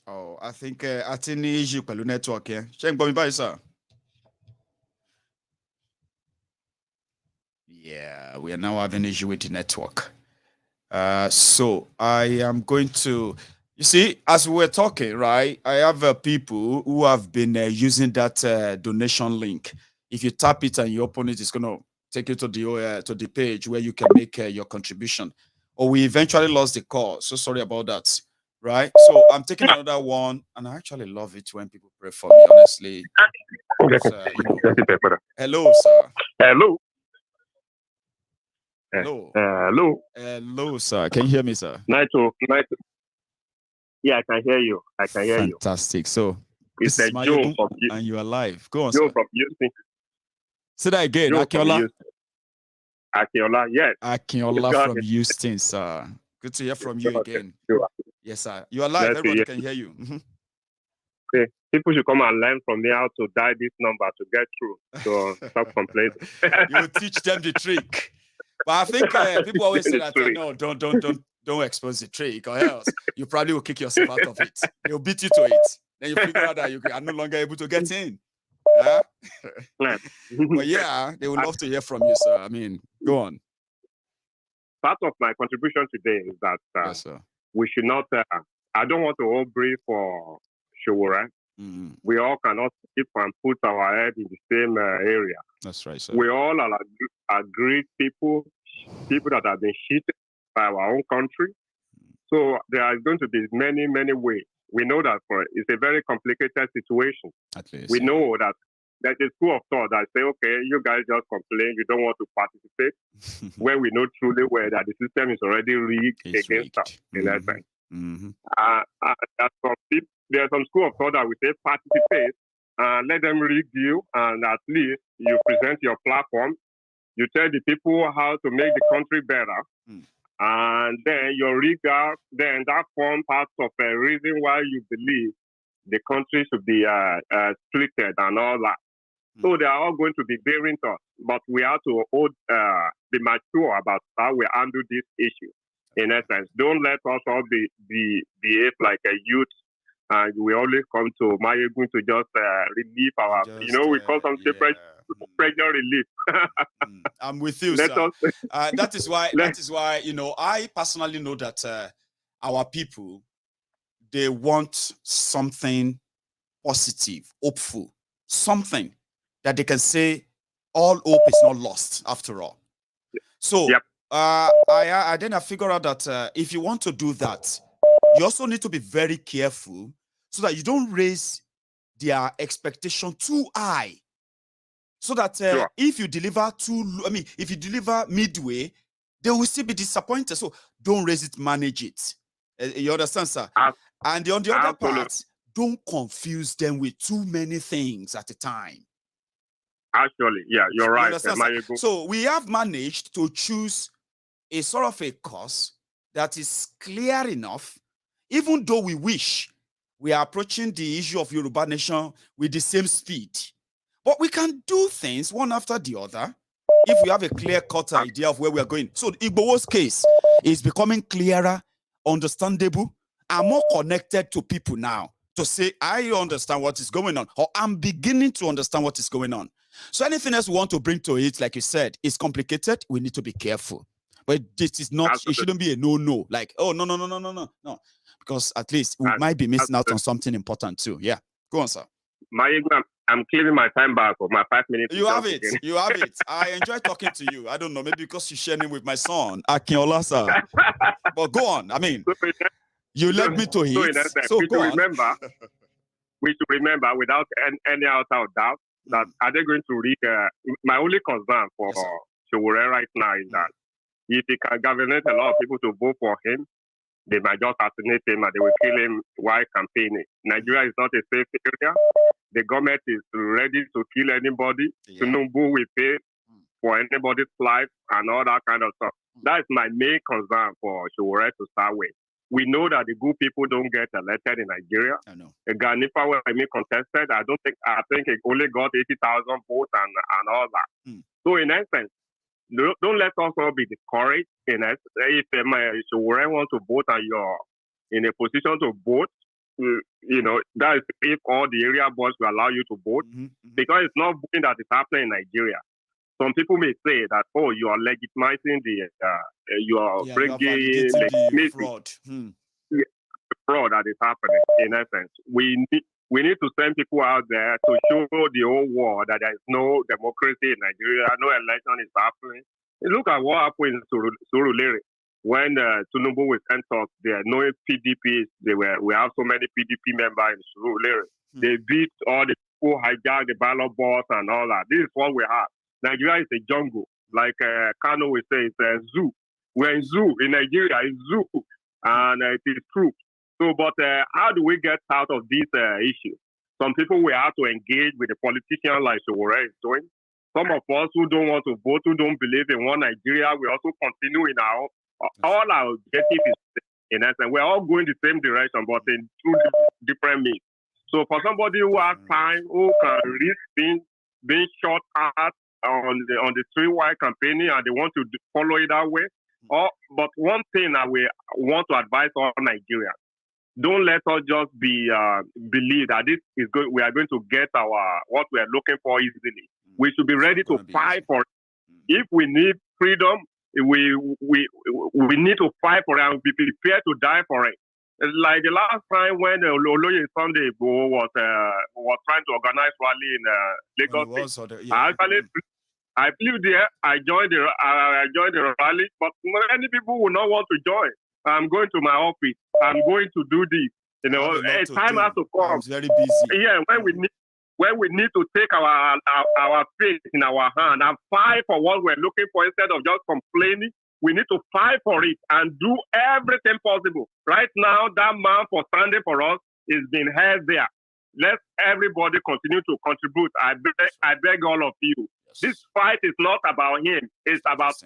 Oh, I think at any issue with network here. Check me by sir. Yeah, we are now having issue with the network. So I am going to, you see, as we were talking, right? I have people who have been using that donation link. If you tap it and you open it, it's going to take you to the page where you can make your contribution. Or we eventually lost the call. So sorry about that. Right. So I'm taking another one, and I actually love it when people pray for me. Honestly, Yes, it's yes, it's better. hello, sir. Hello. Hello, Hello. hello, sir. Can you hear me, sir? Night to night. Yeah, I can hear you. I can hear you. Fantastic. So It's this is the Joe Mayegun, from and you are live. Go on, Joe sir. from Houston. Say that again. Joe from Akinola. Houston. Akiola. Yes. Please Akinola go from ahead. Houston, sir. Good to hear from you Go ahead. again. Joe. Yes, sir. You are live. Nice to Everybody hear. can hear you. Mhm. Okay. People should come and learn from me how to dial this number to get through. So stop complaining. You will teach them the trick. But I think people always say that Sorry. no, don't expose the trick, or else you probably will kick yourself out of it. They'll beat you to it. Then you figure out that you are no longer able to get in. Yeah. Nice. But yeah, they would love to hear from you, sir. I mean, go on. Part of my contribution today is that Yes, sir. we should not. I don't want to all breathe for Showore. Mm, We all cannot sleep and put our head in the same area. that's right, sir. We all are great people, people that have been cheated by our own country. So there are going to be many, many ways. We know that it's a very complicated situation. At least, We yeah. know that there's a school of thought that say, okay, you guys just complain, you don't want to participate, when we know truly well that the system is already rigged It's against us, rigged. in essence. Mm-hmm. There's some school of thought that we say participate, let them rig you, and at least you present your platform, you tell the people how to make the country better, and then your rig out, then that form part of a reason why you believe the country should be splitted and all that. So they are all going to be bearing us, but we have to be mature about how we handle this issue. In essence, don't let us all behave like a youth. And we always come to Mayegun to just relieve our, we call something pressure relief. I'm with you, Let sir. us, That is why. let, That is why. I personally know that our people, they want something positive, hopeful, something that they can say all hope is not lost after all. So yep, I then I figure out that if you want to do that, you also need to be very careful so that you don't raise their expectation too high. So that sure. if you deliver if you deliver midway, they will still be disappointed. So don't raise it, manage it. You understand, sir? And on the other Absolutely. part, don't confuse them with too many things at a time. Actually, yeah, you're You right, understand, sir? Mayegun. So we have managed to choose a sort of a course that is clear enough, even though we wish we are approaching the issue of Yoruba nation with the same speed. But we can do things one after the other if we have a clear-cut idea of where we are going. So Igbowo's case is becoming clearer, understandable, and more connected to people now to say, I understand what is going on, or I'm beginning to understand what is going on. So anything else we want to bring to it, like you said, is complicated. We need to be careful. But this is not, Absolutely. it shouldn't be a no. Like, oh, no. Because at least we might be missing out on something important too. Yeah. Go on, sir. Mayegun, I'm clearing my time back for my 5 minutes. You have it. You have it. I enjoy talking to you. I don't know, maybe because you're sharing with my son, Akinola, sir. But go on. I mean, you led me to it. So we go on. We should remember without any outside doubt that are they going to read my only concern for Showore right now is that if he can galvanize a lot of people to vote for him, they might just assassinate him and they will kill him while campaigning. Nigeria is not a safe area. The government is ready to kill anybody. Tinubu will pay for anybody's life and all that kind of stuff. That is my main concern for Showore to start with. We know that the good people don't get elected in Nigeria. I know. Ganifa were contested. I think it only got 80,000 votes and all that. So in essence, don't let us all be discouraged. If Showore wants to vote and you're in a position to vote, that is if all the area boys will allow you to vote, because it's not voting that is happening in Nigeria. Some people may say that, oh, you are legitimizing you are bringing the fraud. Fraud that is happening. In essence, we need to send people out there to show the whole world that there is no democracy in Nigeria, no election is happening. Look at what happened in Surulere when Tinubu was sent us there. No PDP, we have so many PDP members in Surulere. They beat all the people, hijack the ballot box and all that. This is what we have. Nigeria is a jungle, like Kano will say, it's a zoo. We're in zoo in Nigeria, it's zoo, and it is true. So, but how do we get out of this issue? Some people will have to engage with the politicians like Sowore is doing. Some of us who don't want to vote, who don't believe in one Nigeria, we also continue in all our objectives is in essence. We're all going the same direction, but in two different means. So for somebody who has time, who can risk being shot at on the street-wide campaigning and they want to follow it that way. But one thing I will want to advise all Nigerians, don't let us just believe that this is good. We are going to get what we are looking for easily. We should be ready to fight for it. If we need freedom, we need to fight for it and be prepared to die for it. Like the last time when Oloye Sunday was trying to organize rally in Lagos. I flew there. I joined the rally, but many people will not want to join. I'm going to my office. I'm going to do this. A time has to come. I'm very busy. Yeah, when we need to take our faith in our hand and fight for what we're looking for instead of just complaining. We need to fight for it and do everything possible. Right now, that man for standing for us is being held there. Let everybody continue to contribute. I beg all of you. This fight is not about him. It's about us,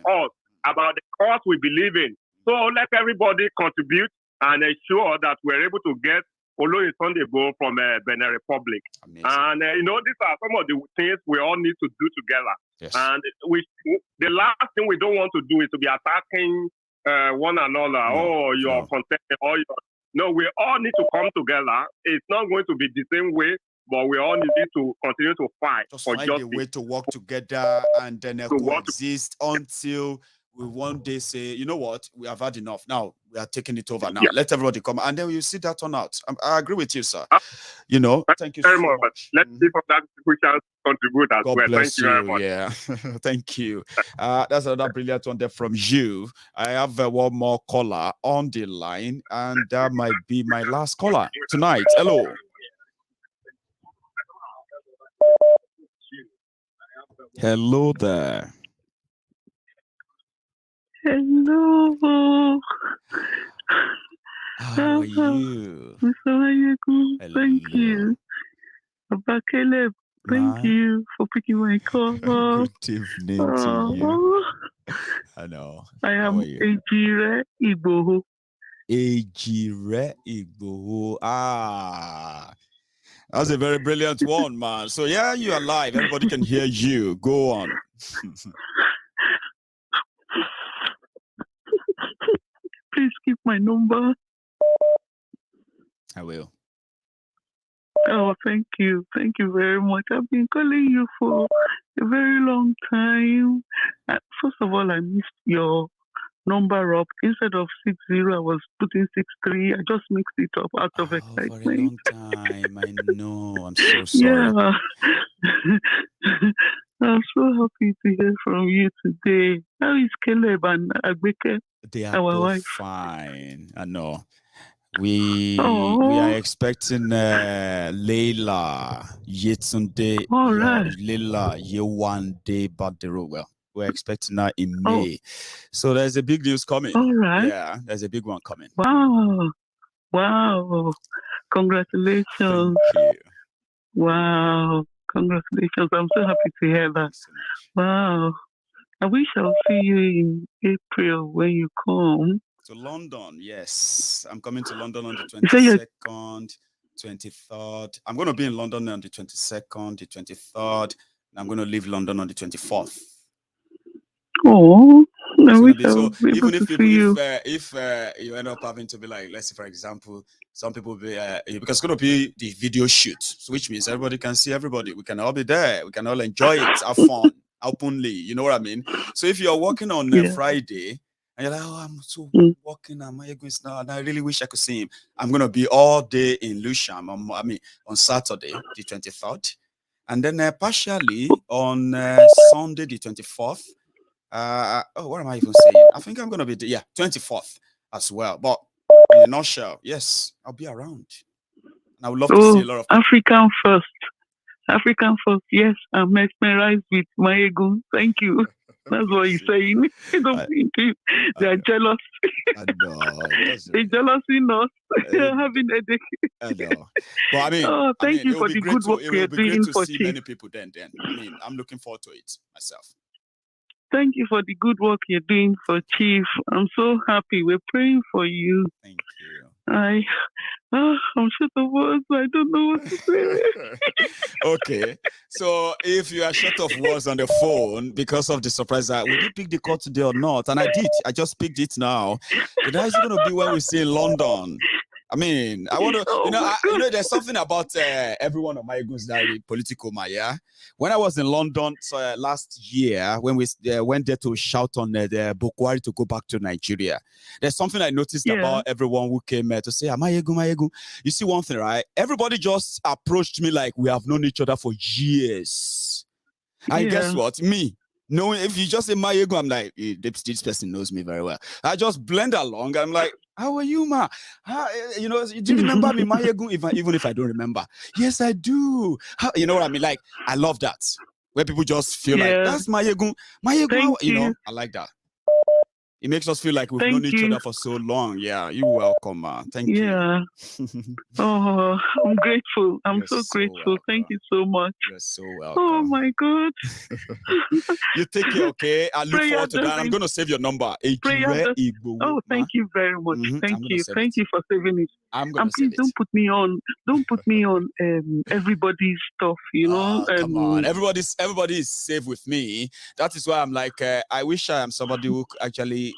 about the cause we believe in. So let everybody contribute and ensure that we're able to get Oloye Sunday from Benin Republic. Amazing. And, these are some of the things we all need to do together. Yes. And the last thing we don't want to do is to be attacking one another. You're contesting. No, we all need to come together. It's not going to be the same way, but we all need to continue to fight for justice. Find a way to work together and then coexist until we one day say, you know what, we have had enough. Now we are taking it over. Now let everybody come, and then you see that turn out. I agree with you, sir. Thank you very so much. Let's see if that people shall contribute as God well. bless Thank you very much. Yeah, thank you. That's another brilliant one there from you. I have one more caller on the line, and that might be my last caller tonight. Hello. Hello there. Hello. How are you? Mr. Mayeku, thank you. Papa Caleb, thank you for picking my call. Good evening to you. I know. I am Ejire Igboho. Ejire Igboho. That's a very brilliant one, man. So yeah, you're live. Everybody can hear you. Go on. Please keep my number. I will. Oh, thank you. Thank you very much. I've been calling you for a very long time. First of all, I missed your number up. Instead of 60, I was putting 63. I just mixed it up out of excitement. For a long time. I know. I'm so sorry. Yeah. I'm so happy to hear from you today. How is Caleb and Agbeke? They are both fine. I know. We are expecting Leila Yetunde, Leila Yewande Badero. Well, we're expecting her in May. So there's a big news coming. All right. Yeah, there's a big one coming. Wow. Congratulations. Thank you. Wow. Congratulations. I'm so happy to hear that. So much. Wow. I wish I'll see you in April when you come. To London, yes. I'm coming to London on the 22nd, 23rd. I'm going to be in London on the 22nd, the 23rd, and I'm going to leave London on the 24th. Oh, it's gonna be I so. will be able Even if to people, see you. if you end up having to be like, let's say for example, some people be because it's gonna be the video shoot, so which means everybody can see everybody. We can all be there. We can all enjoy it, have fun openly. You know what I mean? So if you're working on Friday and you're like, oh, I'm so working, I'm now, and I really wish I could see him. I'm gonna be all day in Lusham. On Saturday, the 23rd. And then partially on Sunday, the 24th. What am I even saying? I think I'm going to be, 24th as well. But in a nutshell, yes, I'll be around. And I would love to see a lot of people. African first. Yes, I'm mesmerized with Mayegun. Thank you. That's what he's saying. They're jealous. I know. They're jealousing us. They're having headache. I know. But I mean, thank you for the good work you're doing for see Chief. many people then. I mean, I'm looking forward to it myself. Thank you for the good work you're doing for Chief. I'm so happy. We're praying for you. Thank you. I'm short of words. I don't know what to say. Okay. So if you are short of words on the phone because of the surprise, will you pick the call today or not? And I did. I just picked it now. How is it going to be when we see London? I mean, I want to, there's something about everyone of my goons that political, yeah. When I was in London last year, when we went there to shout on the Bukwari to go back to Nigeria, there's something I noticed about everyone who came to say, Mayegun. You see one thing, right? Everybody just approached me like we have known each other for years. And guess what? Me. Knowing if you just say Mayegun, I'm like, this person knows me very well. I just blend along. I'm like, how are you, ma? Do you remember me, Mayegun? Even if I don't remember, yes, I do. You know what I mean? Like, I love that. Where people just feel like that's Mayegun. Mayegun, I like that. It makes us feel like we've known each other for so long. Yeah, you're welcome, ma. Thank you. Oh, I'm grateful. I'm so grateful. Welcome. Thank you so much. You're so welcome. Oh my God. You take care, okay? I look forward to that. I'm going to save your number. Oh, thank you very much. Thank you. Thank you for saving it. I'm going to save it. Don't put me on everybody's stuff, Come on. Everybody is safe with me. That is why I'm like, I wish I am somebody who actually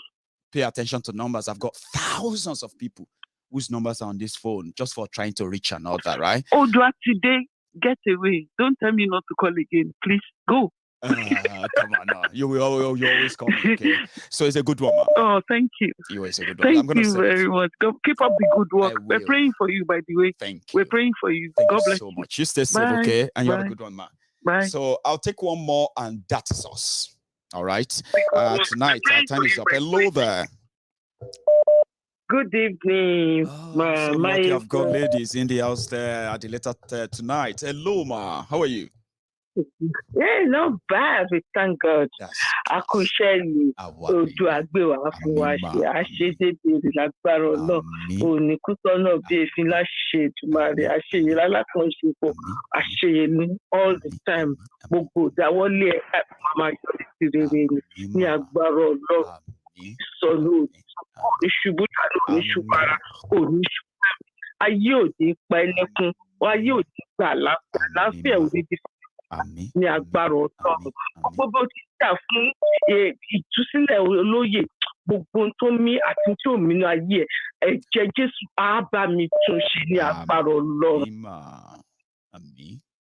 pay attention to numbers. I've got thousands of people whose numbers are on this phone just for trying to reach another, right? Oh, today, get away. Don't tell me not to call again. Please, go. Come on, no. You always call me, okay? So it's a good one, man. Oh, thank you. You always a good one. Thank you very much. Keep up the good work. We're praying for you, by the way. Thank you. We're praying for you. Thank God you bless so much. You stay safe, okay? And you have a good one, man. Bye. So I'll take one more, and that is us. All right. Tonight, our time is up. Hello there. Good evening, so lucky I've got ladies in the house there at the later tonight. Hello, ma. How are you? Yeah, not bad. We thank God. Akusheli, Odu Agbewa Afuwashi, Ashedebere Lagbaro Ọlọ́run, Onikutono Biefin Lashe Tumare, Asheye Lalakansepo, Asheye all the time. Gbogbo dáwọ́lé Mama Yọrí rere ní agbára Ọlọ́run. Sọ̀rọ̀ ìṣubú tàbí oníṣubára, oníṣubára. Ayé òde pa ẹlẹ́kún, ayé òde gbà láfíà òde ti ní agbára Ọlọ́run. Gbogbo ti jà fún ìtúsílẹ̀ olóyè, gbogbo tó mí àti tí ò mí ní ayé ẹ̀, ẹ̀jẹ̀ Jésù á bá mi tún ṣe ní agbára Ọlọ́run.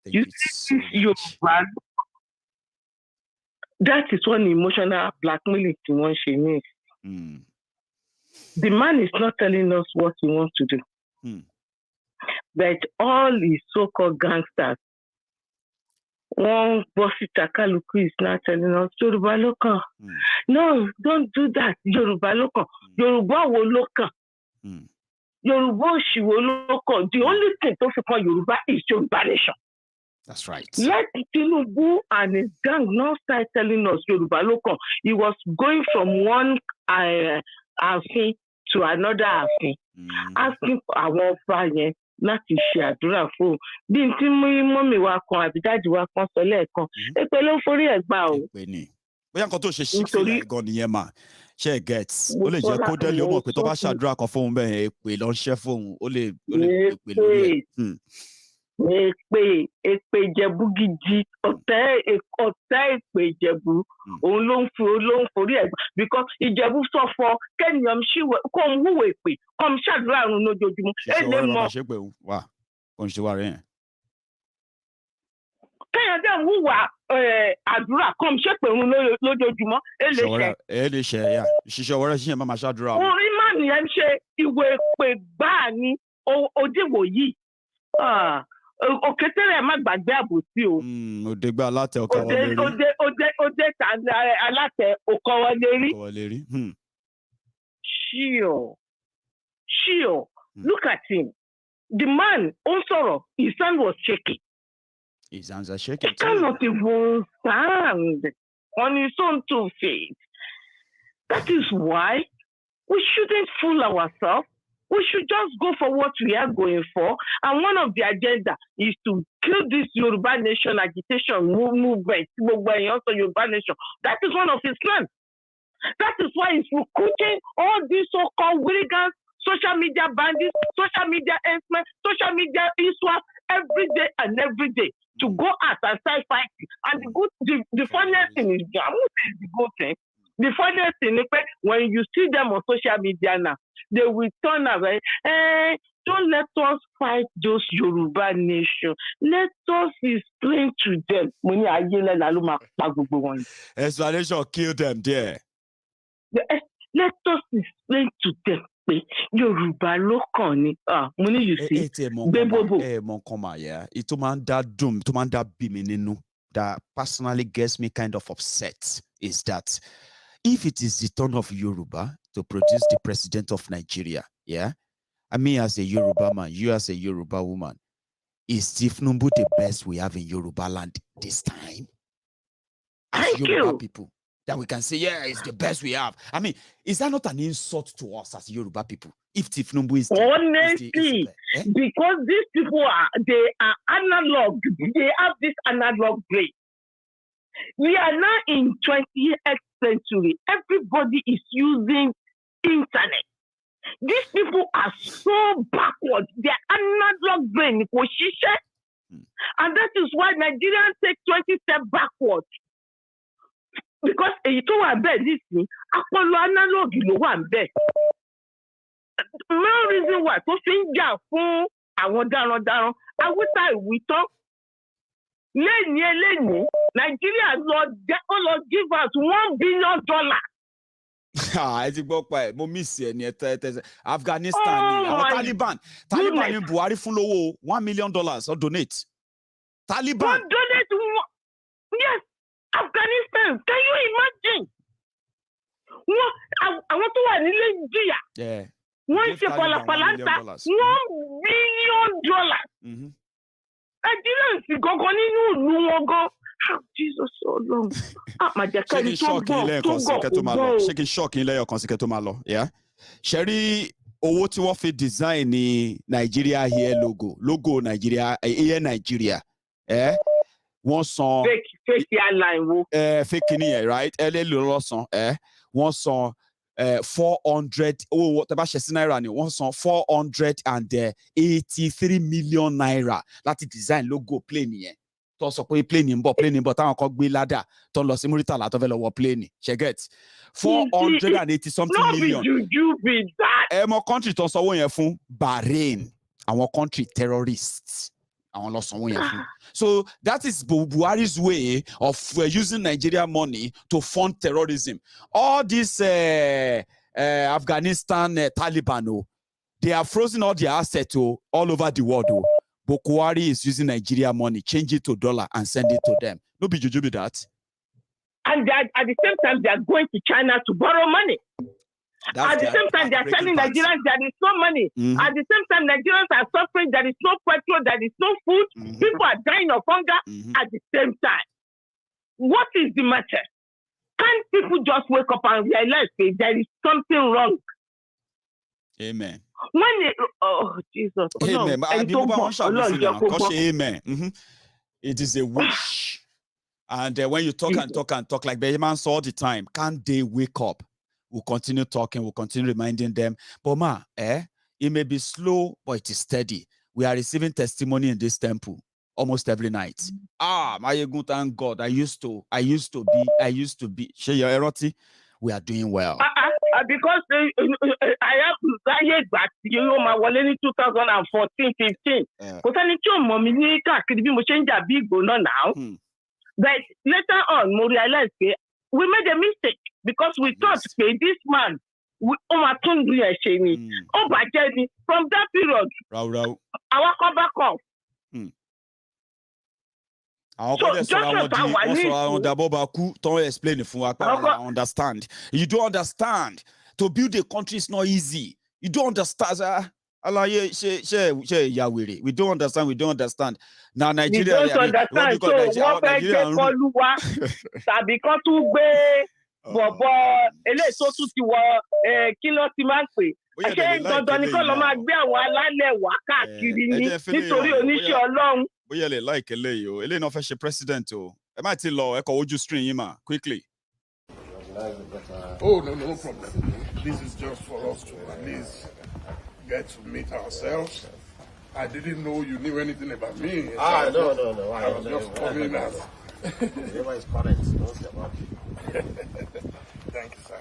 You see this Yorùbá, that is one emotional blackmailing tí wọ́n ṣe ní. The man is not telling us what he wants to do. But all his so-called gangsters, one bossy Takaluku is not telling us, Yoruba local. No, don't do that. Yoruba local. Yoruba wo local. Yoruba shiwo local. The only thing to call Yoruba is Yoruba nation. That's right. Let Tinubu and his gang now start telling us Yoruba local. He was going from one ààfin to another ààfin, asking for àwọn ọba yẹn láti ṣe àdúrà fún bí n tí mọ́mì wa kan àbí dáàdì wa kan sọ lẹ́ẹ̀kan èpè ló forí ẹ̀ gbà o. Bóyá nǹkan tó ṣe ṣíkìlì gan nìyẹn mà ṣe get ó lè jẹ́ kó délé ó mọ̀ pé tó bá ṣàdúrà kan fóun bẹ́ẹ̀ èpè ló ń ṣẹ́ fóun ó lè èpè lórí ẹ̀. èpè Ìjẹ̀bú gidi ọ̀tẹ̀ èpè Ìjẹ̀bú òun ló ń forí ẹ̀ because Ìjẹ̀bú sọ̀fọ̀ kẹ́nìyàn ṣíwẹ̀ kó ń hùwà èpè kó ń ṣàdúrà àrùn lójoojúmọ́ èlé mọ́. Kẹ́yìn dẹ̀ ń hùwà àdúrà kó ń ṣèpè òun lójoojúmọ́ èlé ṣẹ. Ṣiṣẹ́ wọ́rẹ́ ṣíṣe máa ṣàdúrà. Orí má nìyẹn ń ṣe ìwé èpè gbáà ní òdìwò yìí. Òkétéré má gbàgbé àbòsí o. Òde gba alátẹ ọkọ wọlé rí. Òde alátẹ ọkọ wọlé rí. Sure. Look at him. The man also, his hand was shaking. His hands are shaking. He cannot even stand on his own 2 feet. That is why we shouldn't fool ourselves. We should just go for what we are going for. And one of the agenda is to kill this Yoruba Nation agitation movement. Also Yoruba Nation. That is one of his plans. That is why he's recruiting all these so-called hooligans, social media bandits, social media henchmen, social media issuers every day to go out and start fighting. And the funniest thing is, I won't say the good thing. The funniest thing is when you see them on social media now, they will turn away. Don't let us fight those Yoruba Nation. Let us explain to them. Explanation kill them there. Let us explain to them. Yorùbá ló kàn ní mo ní you see gbégbóbò. It man that doom to man that be me nínú that personally gets me kind of upset is that if it is the turn of Yoruba to produce the president of Nigeria, I mean as a Yoruba man, you as a Yoruba woman, is Tifnumbu the best we have in Yoruba land this time? As Yoruba people. That we can say, it's the best we have. I mean, is that not an insult to us as Yoruba people? If Tifnumbu is honestly, because these people they are analog. They have this analog brain. We are now in 20th century. Everybody is using internet. These people are so backward. Their analog brain, and that is why Nigerians take 20 steps backward. Because èyí tó wà bẹ́ẹ̀ nísìnyí ọpọlọ analog ló wà bẹ́ẹ̀. Main reason why tó fi ń jà fún àwọn darandaran awúta ìwítọ́ lẹ́yìn Nàìjíríà lọ give out $1 billion. Ẹ ti gbọ́ pa ẹ̀ mo miss ẹ̀ ní ẹ̀tẹ́ Afghanistan ni àwọn Taliban ní Buhari fún lówó $1 million or donate. Taliban donate yes. Afghanistan, can you imagine? Àwọn tó wà nílé jìyà. Wọ́n ṣe pàlàpàlàntà $1 billion. Nigerians gangan nínú ìlú wọn gan. Jesus Ọlọ́run. Màjẹ̀kẹ́ni tó gbọ́ gbọ́. Ṣé kí n ṣọ́ọ̀kì ilé ẹ̀yọ̀ kan sí kẹ́ tó máa lọ? Ṣé rí owó tí wọ́n fi design ní Nigeria here logo Nigeria here Nigeria. Wọ́n san fake airline wo fake ni yẹn right ẹlẹ́lò lọ́sàn wọ́n san 400 owó tẹ́ bá ṣe sí náírà ni wọ́n san 483 million naira láti design logo plane yẹn tó sọ pé plane ń bọ̀ táwọn kan gbé ládà tó ń lọ sí Muritala tó fẹ́ lọ wọ plane ṣe get 480 something million. Ẹ mọ country tó sanwó yẹn fún Bahrain àwọn country terrorists. So that is Buhari's way of using Nigeria money to fund terrorism. All this Afghanistan Taliban, they are frozen all their assets all over the world. But Buhari is using Nigeria money, change it to dollar and send it to them. No be juju be that. And at the same time, they are going to China to borrow money. At the same time, they are telling Nigerians there is no money. At the same time, Nigerians are suffering. There is no petrol. There is no food. People are dying of hunger. At the same time, what is the matter? Can't people just wake up and realize there is something wrong? Amen. Jesus. Amen. Amen. It is a wish. And when you talk and talk like the man saw all the time, can't they wake up? We'll continue talking, we'll continue reminding them. But it may be slow, but it is steady. we are receiving testimony in this temple almost every night. Mayegun, thank God. I used to be. We are doing well. Because I have decided that my wallet in 2014, 15. But I need to mommy káàkiri bí mo ṣe ń jà bí ìgbóná now. But later on, we realized we made a mistake because we thought this man from that period. Our cover off. I understand. You don't understand. To build a country is not easy. You don't understand. We don't understand. We don't understand. Now Nigeria. We don't understand. So what Nigeria because eléyìí tó tún ti wọ kí ló ti máa ń pè ṣé dandan ni kó lọ máa gbé àwọn alálẹ̀ wá káàkiri ní nítorí oníṣẹ́ Ọlọ́run. Bóyá lè like eléyìí o eléyìí náà fẹ́ ṣe president o ẹ má ti lọ ẹ kọ ojú screen yín mà quickly. Oh no problem. This is just for us to at least get to meet ourselves. I didn't know you knew anything about me. No. I was just coming as. Whatever is correct, don't say about it. Thank you, sir.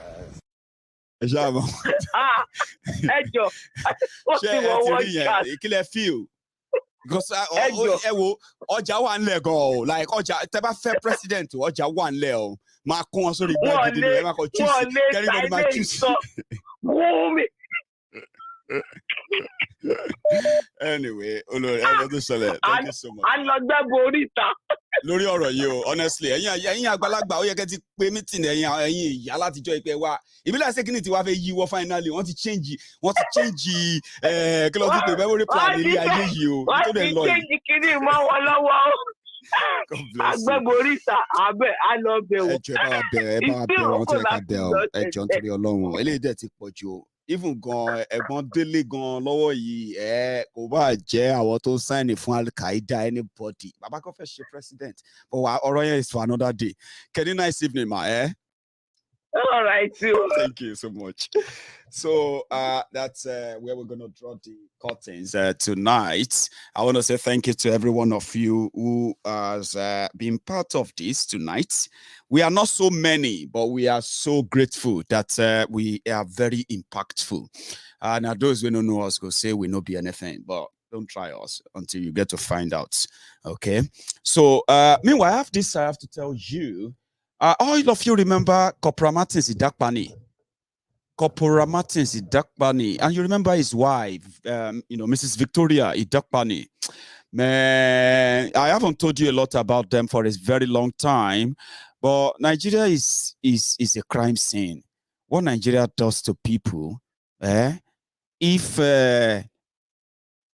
Feel because ọjà wà ńlẹ̀ gan-an like ọjà tẹ́ bá fẹ́ president ọjà wà ńlẹ̀ o máa kún wọn sórí gbàgede ni ẹ máa kọ choose kẹ́rìndínlẹ́ni máa choose. Anyway, thank you so much. Lórí ọ̀rọ̀ yìí o honestly ẹ̀yin àgbàlagbà ó yẹ kẹ́ ti pé meeting ẹ̀yin ìyá látijọ́ ìpẹ́ wa ìbílẹ̀ ṣé kíni tí wàá fẹ́ yíwọ́ finally wọ́n ti change kí ló ti pè memory plan ilé ayé yìí o wọ́n ti change kíní mọ́ wọn lọ́wọ́ agbẹ́boríta abẹ́ alọ́bẹ̀ wò. ẹjọ́ ẹ bá wa bẹ̀rẹ̀ wọn tí ẹ ká bẹ̀ ọ́ ẹjọ́ nítorí Ọlọ́run eléyìí dẹ̀ ti pọ̀ jù o. Even gan ẹ̀gbọ́n Délé gan lọ́wọ́ yìí kò bá jẹ́ àwọn tó sign fún Al-Qaeda anybody bàbá kan fẹ́ ṣe president but ọ̀rọ̀ yẹn is for another day. Kenny, nice evening ma. All right, too. Thank you so much. So that's where we're going to draw the curtains tonight. I want to say thank you to every one of you who has been part of this tonight. We are not so many, but we are so grateful that we are very impactful. Now, those who don't know us go say we not be anything, but don't try us until you get to find out. Okay. So meanwhile, I have to tell you. All of you remember Corporal Martins Idakpani. Corporal Martins Idakpani. And you remember his wife, Mrs. Victoria Idakpani. Man, I haven't told you a lot about them for a very long time, but Nigeria is a crime scene. What Nigeria does to people, if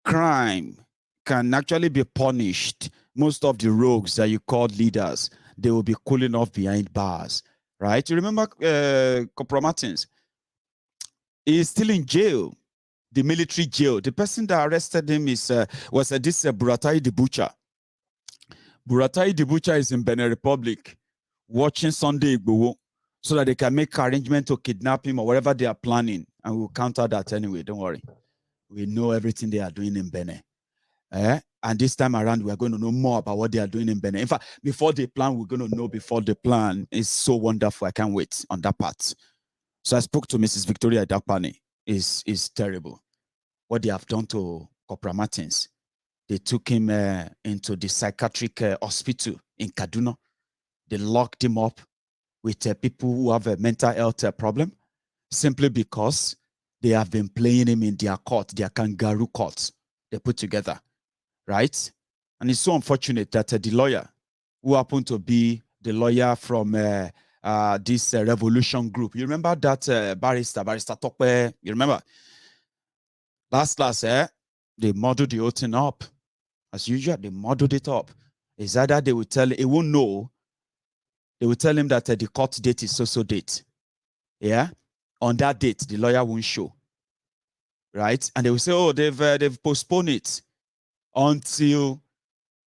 crime can actually be punished, most of the rogues that you call leaders, they will be cooling off behind bars, right? You remember Corporal Martins? He's still in jail, the military jail. The person that arrested him was this Buratai the Butcher. Buratai the Butcher is in Benin Republic, watching Sunday Igboho, so that they can make arrangement to kidnap him or whatever they are planning. And we'll counter that anyway, don't worry. We know everything they are doing in Benin. And this time around, we are going to know more about what they are doing in Benin. In fact, before they plan, we're going to know before they plan. It's so wonderful. I can't wait on that part. So I spoke to Mrs. Victoria Idakpani. It's terrible. What they have done to Corporal Martins. They took him into the psychiatric hospital in Kaduna. They locked him up with people who have a mental health problem simply because they have been playing him in their court, their kangaroo courts they put together. Right? And it's so unfortunate that the lawyer, who happened to be the lawyer from this revolution group, you remember that barrister Tokwe, you remember? Last, they muddled the whole thing up. As usual, they muddled it up. It's either they will tell, he won't know, they will tell him that the court date is so date. Yeah? On that date, the lawyer won't show. Right? And they will say, oh, they've postponed it until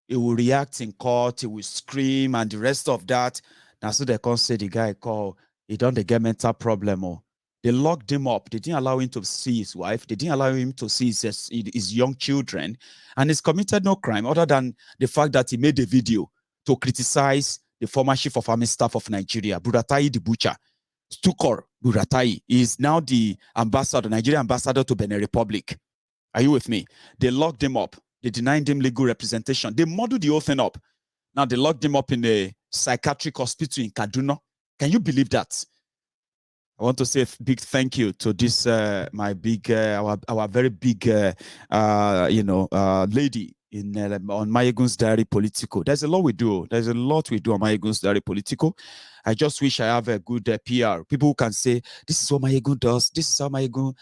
he will react in court, he will scream, and the rest of that. Now, so they can't say the guy call, he don't get mental problem. They locked him up. They didn't allow him to see his wife. They didn't allow him to see his young children. And he's committed no crime other than the fact that he made a video to criticize the former chief of army staff of Nigeria, Buratai the Butcher. Stukor Buratai is now the ambassador, Nigerian ambassador to Benin Republic. Are you with me? They locked him up. They denied him legal representation. They muddled the whole thing up. Now they locked him up in a psychiatric hospital in Kaduna. Can you believe that? I want to say a big thank you to this my big our very big lady in on Mayegun's Diary Politico. There's a lot we do. There's a lot we do on Mayegun's Diary Politico. I just wish I have a good PR. People who can say this is what Mayegun does. This is how Mayegun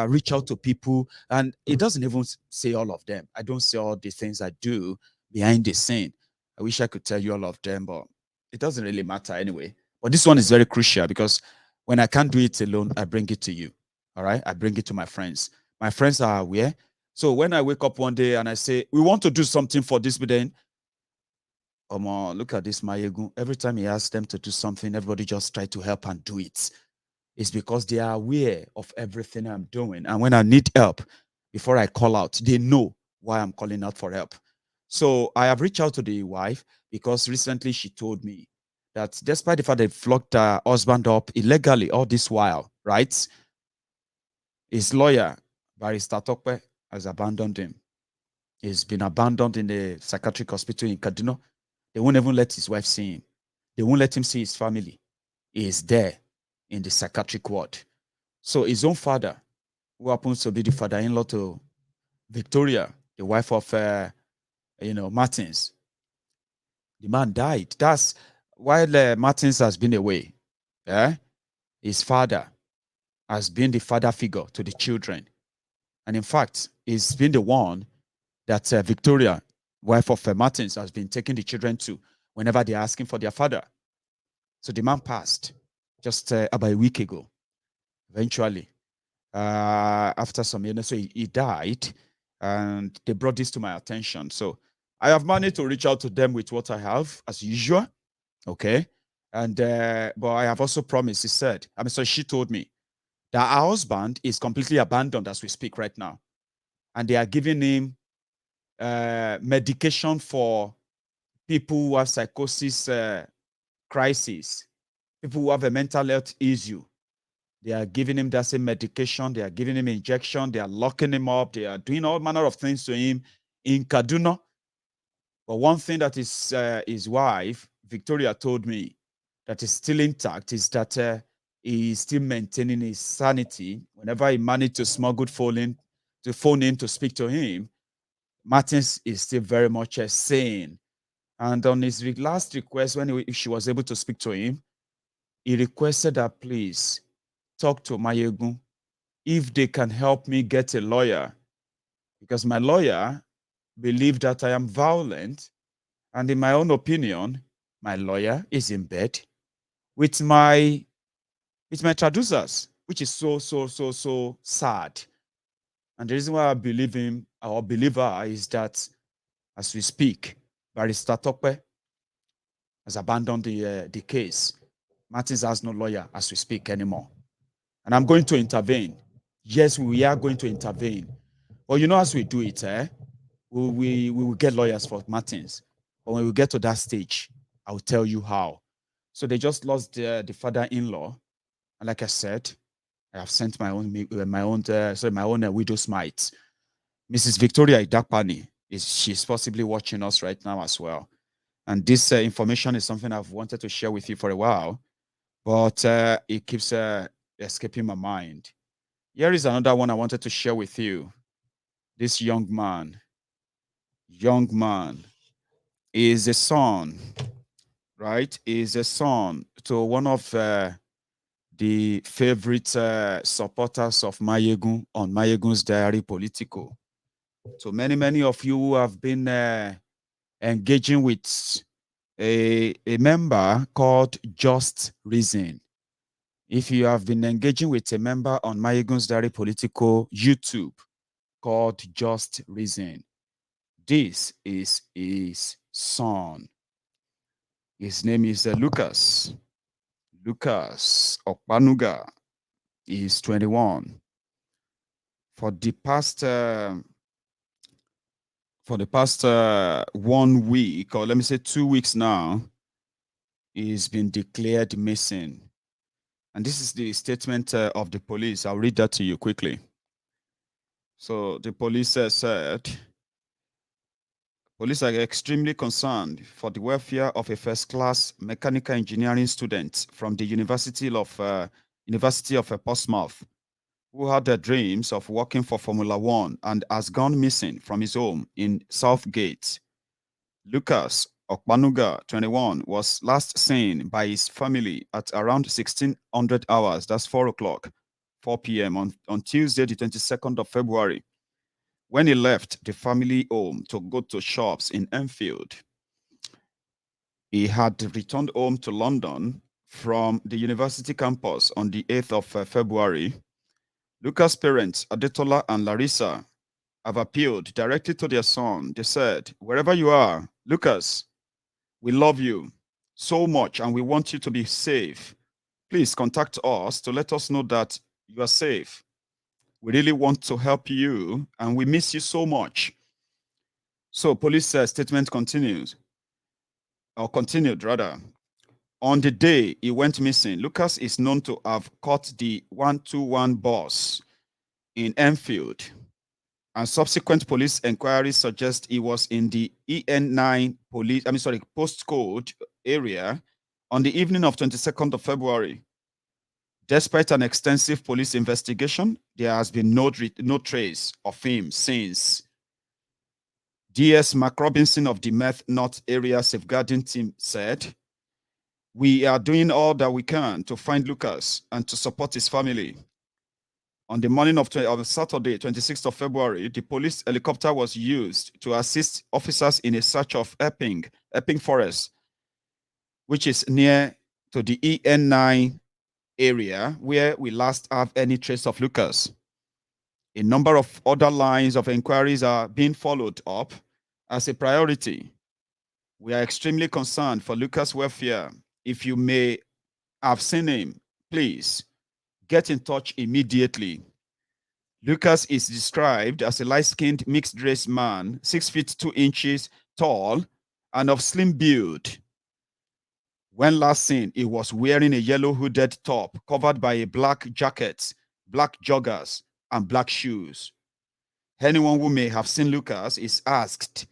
reach out to people, and it doesn't even say all of them. I don't say all the things I do behind the scene. I wish I could tell you all of them, but it doesn't really matter anyway. But this one is very crucial because when I can't do it alone, I bring it to you. All right. I bring it to my friends. My friends are aware. So when I wake up one day and I say, we want to do something for this, but then, look at this, Mayegun. Every time he asks them to do something, everybody just try to help and do it. It's because they are aware of everything I'm doing. And when I need help, before I call out, they know why I'm calling out for help. So I have reached out to the wife because recently she told me that despite the fact they locked her husband up illegally all this while, right? His lawyer, Barrister Tokwe, has abandoned him. He's been abandoned in the psychiatric hospital in Kaduna. They won't even let his wife see him. They won't let him see his family. He is there in the psychiatric ward. So his own father, who happens to be the father-in-law to Victoria, the wife of, Martins, the man died. That's while Martins has been away. His father has been the father figure to the children. And in fact, he's been the one that Victoria, wife of Martins, has been taking the children to whenever they're asking for their father. So the man passed just about a week ago. Eventually, after some years, so he died, and they brought this to my attention. So I have managed to reach out to them with what I have, as usual. Okay. And but I have also promised, so she told me that her husband is completely abandoned as we speak right now. And they are giving him medication for people who have psychosis crisis, people who have a mental health issue. They are giving him that same medication. They are giving him injection. They are locking him up. They are doing all manner of things to him in Kaduna. But one thing that his wife, Victoria, told me that is still intact is that he is still maintaining his sanity. Whenever he managed to smuggle phone in to speak to him, Martins is still very much sane. And on his last request, when she was able to speak to him, he requested that please talk to Mayegun if they can help me get a lawyer, because my lawyer believed that I am violent, and in my own opinion, my lawyer is in bed with my traducers, which is so sad. And the reason why I believe him or believe her is that as we speak, Barrister Tokwe has abandoned the case. Martins has no lawyer as we speak anymore. And I'm going to intervene. Yes, we are going to intervene. But as we do it, we will get lawyers for Martins. But when we get to that stage, I'll tell you how. So they just lost the father-in-law. And like I said, I have sent my own widow's mite. Mrs. Victoria Idakpani, she's possibly watching us right now as well. And this information is something I've wanted to share with you for a while, but it keeps escaping my mind. Here is another one I wanted to share with you. This young man is a son, right? Is a son to one of the favorite supporters of Mayegun on Mayegun's Diary Politico. So many of you who have been engaging with a member called Just Reason. If you have been engaging with a member on Mayegun's Diary Politico YouTube called Just Reason, this is his son. His name is Lucas Okpanuga. is 21. For the past 1 week, or let me say 2 weeks now, he's been declared missing. And this is the statement of the police. I'll read that to you quickly. So the police said, police are extremely concerned for the welfare of a first-class mechanical engineering student from the University of Portsmouth, who had the dreams of working for Formula One and has gone missing from his home in Southgate. Lucas Okpanuga, 21, was last seen by his family at around 1600 hours, that's 4 p.m. on Tuesday, the 22nd of February, when he left the family home to go to shops in Enfield. He had returned home to London from the university campus on the 8th of February. Lucas' parents, Adetola and Larissa, have appealed directly to their son. They said, wherever you are, Lucas, we love you so much and we want you to be safe. Please contact us to let us know that you are safe. We really want to help you and we miss you so much. So police statement continued. On the day he went missing, Lucas is known to have caught the 121 bus in Enfield, and subsequent police inquiries suggest he was in the EN9 postcode area on the evening of 22nd of February. Despite an extensive police investigation, there has been no trace of him since. DS Mark Robinson of the Meth North Area Safeguarding Team said, we are doing all that we can to find Lucas and to support his family. On the morning of Saturday, 26th of February, the police helicopter was used to assist officers in a search of Epping Forest, which is near to the EN9 area where we last have any trace of Lucas. A number of other lines of inquiries are being followed up as a priority. We are extremely concerned for Lucas' welfare. If you may have seen him, please get in touch immediately. Lucas is described as a light-skinned, mixed-race man, 6 feet 2 inches tall and of slim build. When last seen, he was wearing a yellow hooded top covered by a black jacket, black joggers, and black shoes. Anyone who may have seen Lucas is asked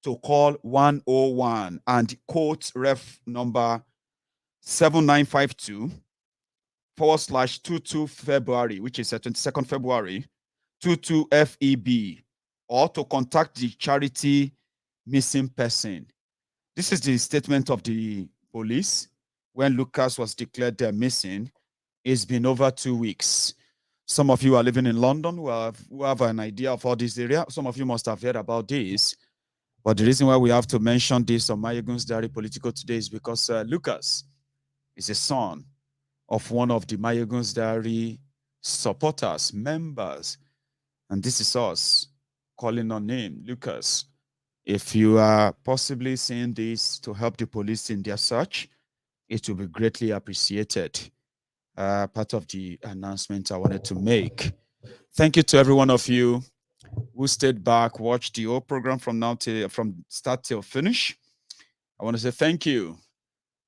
to call 101 and quote ref number 7952/22 February, which is 22nd February, 22 FEB, or to contact the charity missing person. This is the statement of the police when Lucas was declared missing. It's been over 2 weeks. Some of you are living in London who have an idea of all this area. Some of you must have heard about this. But the reason why we have to mention this on Mayegun's Diary Political today is because Lucas is a son of one of the Mayegun's Diary supporters, members. And this is us calling on him, Lucas. If you are possibly seeing this to help the police in their search, it will be greatly appreciated. Part of the announcement I wanted to make. Thank you to every one of you who stayed back, watched the whole program from start till finish. I want to say thank you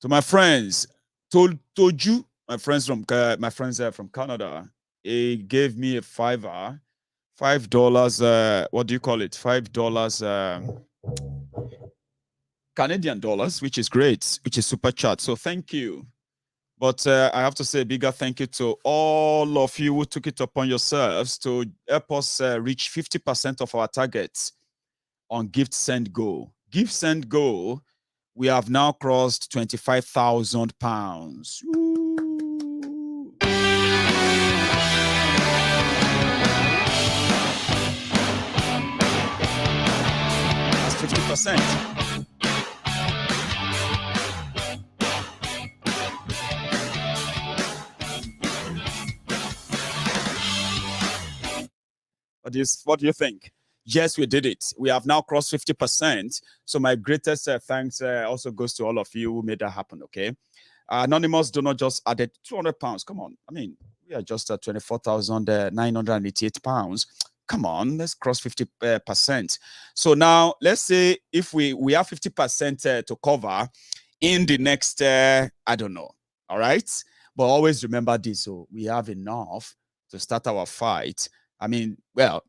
to my friends, Toju, my friends from Canada. He gave me a $5. What do you call it? $5 Canadian dollars, which is great, which is super chat. So thank you. But I have to say a bigger thank you to all of you who took it upon yourselves to help us reach 50% of our targets on Gift Send Go. Gift Send Go, we have now crossed £25,000. That's 50%. What do you think? Yes, we did it. We have now crossed 50%. So my greatest thanks also goes to all of you who made that happen, okay? Anonymous donor just added 200 pounds. Come on. I mean, we are just at 24,988 pounds. Come on, let's cross 50%. So now let's say if we have 50% to cover in the next, I don't know. All right. But always remember this. So we have enough to start our fight. I mean, well,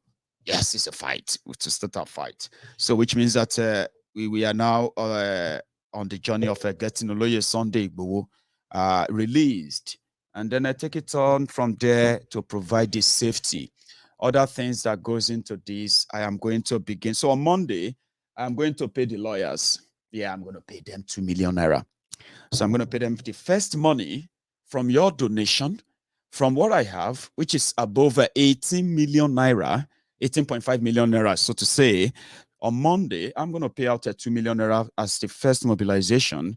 yes, it's a fight to start our fight. So which means that we are now on the journey of getting Oloye Sunday Igboho released. And then I take it on from there to provide this safety. Other things that goes into this, I am going to begin. So on Monday, I'm going to pay the lawyers. Yeah, I'm going to pay them 2 million naira. So I'm going to pay them the first money from your donation, from what I have, which is above 18 million naira, 18.5 million naira, so to say. On Monday, I'm going to pay out 2 million naira as the first mobilization.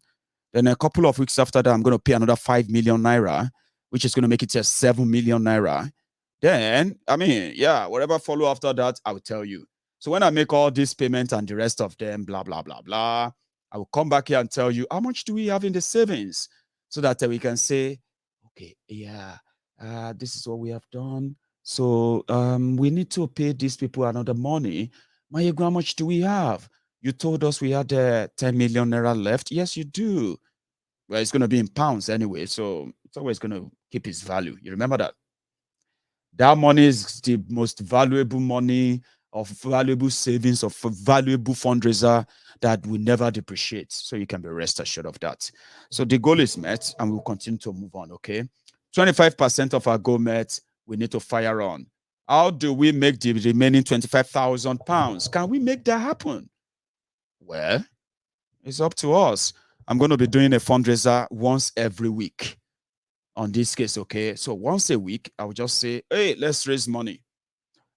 Then a couple of weeks after that, I'm going to pay another 5 million naira, which is going to make it 7 million naira. Then, I mean, yeah, whatever follow after that, I will tell you. So when I make all these payments and the rest of them, blah, blah, blah, blah, I will come back here and tell you how much do we have in the savings so that we can say, okay, yeah, this is what we have done. So we need to pay these people another money. Mayego, how much do we have? You told us we had 10 million naira left. Yes, you do. Well, it's going to be in pounds anyway, so it's always going to keep its value. You remember that? That money is the most valuable money of valuable savings of valuable fundraiser that will never depreciate. So you can be rest assured of that. So the goal is met and we'll continue to move on, okay? 25% of our goal met, we need to fire on. How do we make the remaining 25,000 pounds? Can we make that happen? Well, it's up to us. I'm going to be doing a fundraiser once every week. On this case, okay? So once a week, I will just say, hey, let's raise money.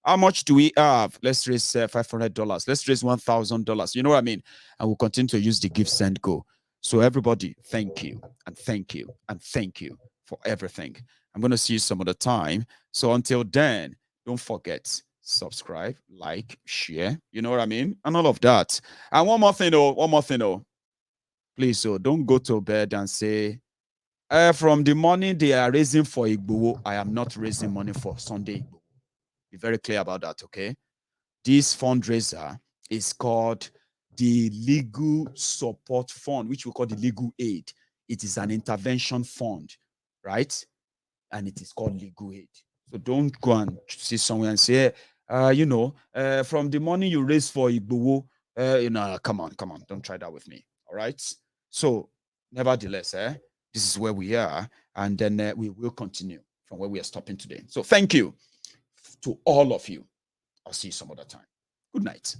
How much do we have? Let's raise $500. Let's raise $1,000. You know what I mean? And we'll continue to use the give, send, go. So everybody, thank you, and thank you, and thank you for everything. I'm going to see you some other time. So until then, don't forget, subscribe, like, share. You know what I mean? And all of that. And one more thing, please, so don't go to bed and say, from the money they are raising for Igboho, I am not raising money for Sunday Igboho. Be very clear about that, okay? This fundraiser is called the Legal Support Fund, which we call the Legal Aid. It is an intervention fund, right? And it is called Legal Aid. So don't go and see someone and say, from the money you raise for Igboho, come on, don't try that with me, all right? So, nevertheless, this is where we are, and then we will continue from where we are stopping today. So thank you to all of you. I'll see you some other time. Good night.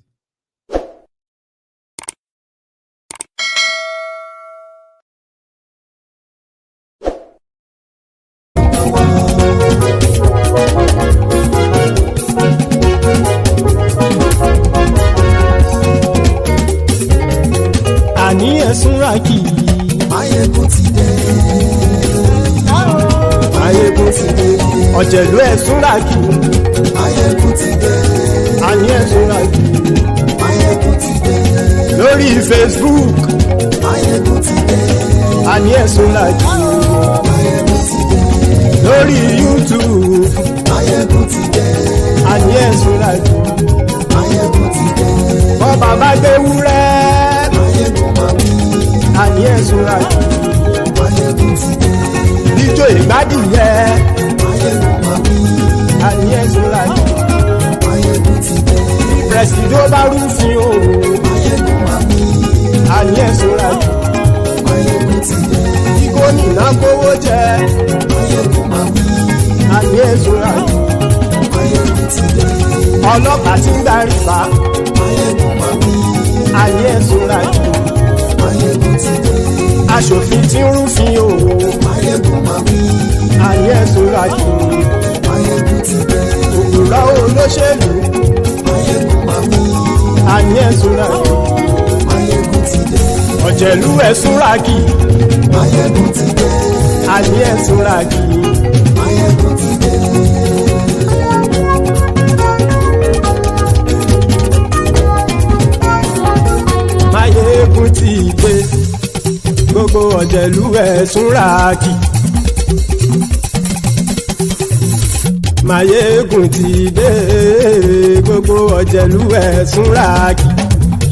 Àní ẹ̀sùn ràkì. Máyégún ti dé. Máyégún ti dé. Ọ̀jẹ̀lú ẹ̀sùn ràkì. Máyégún ti dé. Àní ẹ̀sùn ràkì. Máyégún ti dé. Lórí Facebook. Máyégún ti dé. Àní ẹ̀sùn ràkì. Máyégún ti dé. Lórí YouTube. Máyégún ti dé. Àní ẹ̀sùn ràkì. Máyégún ti dé. Bọ́ bàbá gbé wúrẹ́. Àní ẹ̀sùn ràkì. Máyégún ti dé. Ijó ìgbádìyẹ. Máyégún máa wí. Àní ẹ̀sùn ràkì. Máyégún ti dé. Pẹ̀sìdó bá rúfin o. Máyégún máa wí. Àní ẹ̀sùn ràkì. Máyégún ti dé. Kíkó nìna kówó jẹ. Máyégún máa wí. Àní ẹ̀sùn ràkì. Máyégún ti dé. Ọlọ́pàá ti ń darí bá. Máyégún máa wí. Àní ẹ̀sùn ràkì. Máyégún ti dé. Aṣòfin tí ń rúfin o. Máyégún máa wí. Àní ẹ̀sùn ràkì. Máyégún ti dé. Òpùrọ́ olóṣèlú. Máyégún máa wí. Àní ẹ̀sùn ràkì. Máyégún ti dé. Ọ̀jẹ̀lú ẹ̀sùn ràkì. Máyégún ti dé. Àní ẹ̀sùn ràkì. Máyégún ti dé. Máyégún ti dé. Gbogbo ọ̀jẹ̀. ọ̀jẹ̀lú ẹ̀ súnra kì. Máyégún ti dé gbogbo ọ̀jẹ̀lú ẹ̀ súnra kì.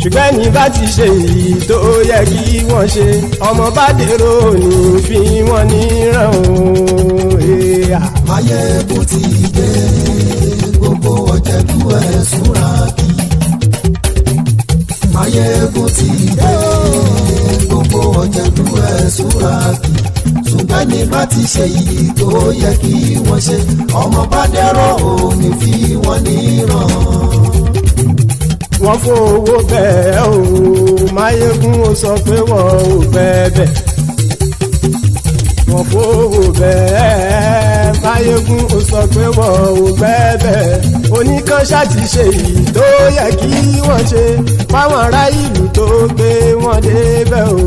Ṣùgbọ́n ní bá ti ṣe èyí tó yẹ kí wọ́n ṣe ọmọ bá dèrò ní fi wọ́n níran o. Máyégún ti dé gbogbo ọ̀jẹ̀lú ẹ̀ súnra kì. Máyégún ti dé gbogbo ọ̀jẹ̀lú ẹ̀ súnra kì. Ṣùgbọ́n ní bá ti ṣe èyí tó yẹ kí wọ́n ṣe ọmọ bá dèrò ní fi wọ́n níran. Wọ́n fowó bẹ́ẹ̀ o Máyégún ó sọ pé wọ́n ò fẹ́ bẹ́ẹ̀. Wọ́n fowó bẹ́ẹ̀ Máyégún ó sọ pé wọ́n ò fẹ́ bẹ́ẹ̀. Oníkan ṣáàtì ṣe èyí tó yẹ kí wọ́n ṣe fáwọn ará ìlú tó gbé wọn débẹ̀ o.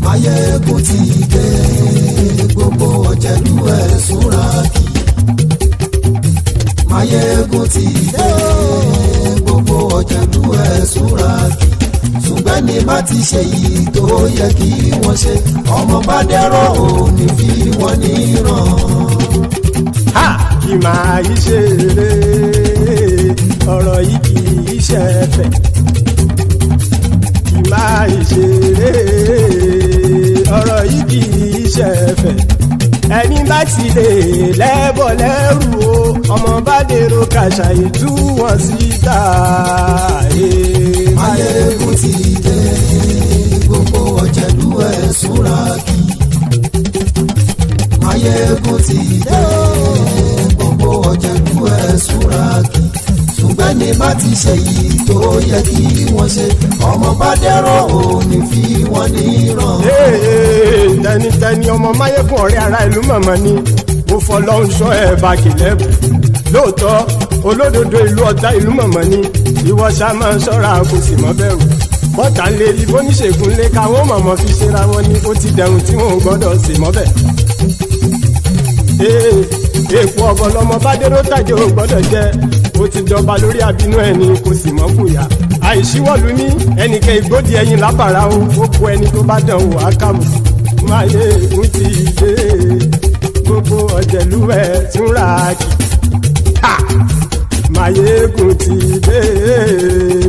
Máyégún ti dé gbogbo ọ̀jẹ̀lú ẹ̀ súnra kì. Máyégún ti dé gbogbo ọ̀jẹ̀lú ẹ̀ súnra kì. Ṣùgbọ́n ní bá ti ṣe yìí tó yẹ kí wọ́n ṣe ọmọ bá dẹ́rọ̀ ò ní fi wọ́n níran. Kì máa yí ṣe eré ọ̀rọ̀ yìí kì í ṣe ẹ̀fẹ̀. Kì máa yí ṣe eré ọ̀rọ̀ yìí kì í ṣe ẹ̀fẹ̀. Ẹni bá ti lè lẹ́bọ̀ lẹ́rù o ọmọ bá dèrò kàṣà ìtú wọn síta. Máyégún ti dé gbogbo ọ̀jẹ̀lú ẹ̀ súnra kì. Máyégún ti dé gbogbo ọ̀jẹ̀lú ẹ̀ súnra kì. Ṣùgbọ́n ní bá ti ṣe yìí tó yẹ kí wọ́n ṣe ọmọ bá dẹ́rọ̀ ò ní fi wọ́n níran. Tẹnitẹni ọmọ Máyégún ọ̀rẹ́ ara ìlú mọ̀mọ́ ni mo fọlọ́run sọ ẹ̀ bá kìlẹ́bù. Lóòótọ́ olódodo ìlú ọ̀tá ìlú mọ̀mọ́ ni ìwọ ṣá máa ń ṣọ́ra kò sì mọ́ bẹ̀rù. Bọ́tà ń lé ibo níṣègùn lé káwọn mọ̀mọ́ fi ṣera wọn ni ó ti dẹrùn tí wọn ò gbọ́dọ̀ sì mọ́ bẹ̀. Èèpo ọ̀bọ lọmọ bá dérò tàjẹ́ ò gbọ́dọ̀ jẹ́ ó ti dọba lórí abínú ẹni kò sì mọ́ fòyà. Àìsíwọ́lu ní ẹnìkẹ́ ìgbódì ẹyin lábàrá o ó kó ẹni tó bá dán o àkàmù. Máyégún ti dé gbogbo ọ̀jẹ̀lú ẹ̀ súnra kì. Máyégún ti dé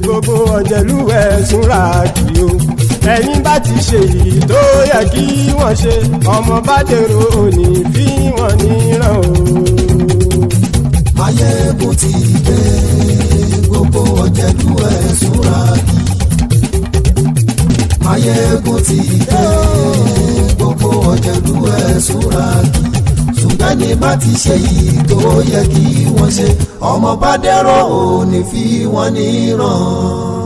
gbogbo ọ̀jẹ̀lú ẹ̀ súnra kì o. Ẹ̀yin bá ti ṣe èyí tó yẹ kí wọ́n ṣe ọmọ bá dèrò òní fi wọ́n níran o. Máyégún ti dé gbogbo ọ̀jẹ̀lú ẹ̀ súnra kì. Máyégún ti dé gbogbo ọ̀jẹ̀lú ẹ̀ súnra kì. Ṣùgbọ́n ní bá ti ṣe yìí tó yẹ kí wọ́n ṣe ọmọ bá dẹ́rọ̀ ò ní fi wọ́n níran.